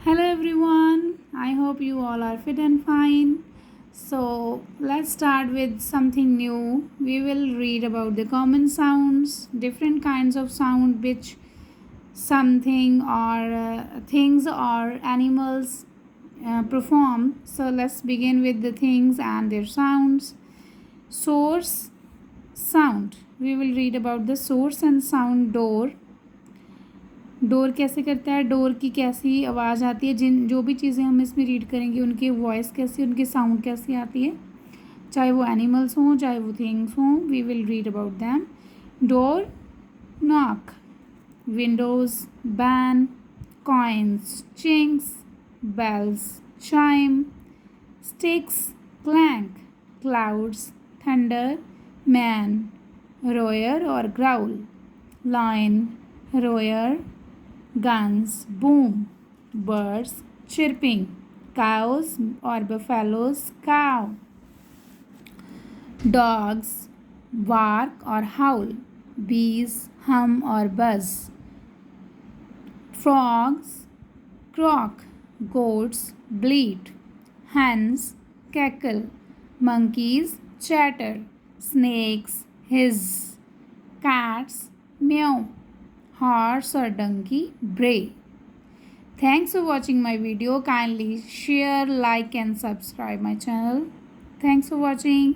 Hello everyone, I hope you all are fit and fine. So, let's start with something new. We will read about the common sounds, different kinds of sound which something or things or animals perform. So, let's begin with the things and their sounds. Source sound. We will read about the source and sound. Door. Door कैसे करता है, door की कैसी आवाज़ आती है, जो भी चीज़ें हम इसमें रीड करेंगे उनकी वॉइस कैसी, उनकी साउंड कैसी आती है, चाहे वो एनिमल्स हों चाहे वो थिंग्स हों. We will read about them. Door, knock. Windows, bang. Coins, chinks. Bells, chime. Sticks, clank. Clouds, thunder. Man, roar और growl. Lion, roar. Guns, boom. Birds, chirping. Cows or buffaloes, cow. Dogs, bark or howl. Bees, hum or buzz. Frogs, croak. Goats, bleat. Hens, cackle. Monkeys, chatter. Snakes, hiss. Cats, meow. Horse or donkey, bray. Thanks for watching my video. Kindly share, like and subscribe my channel. Thanks for watching.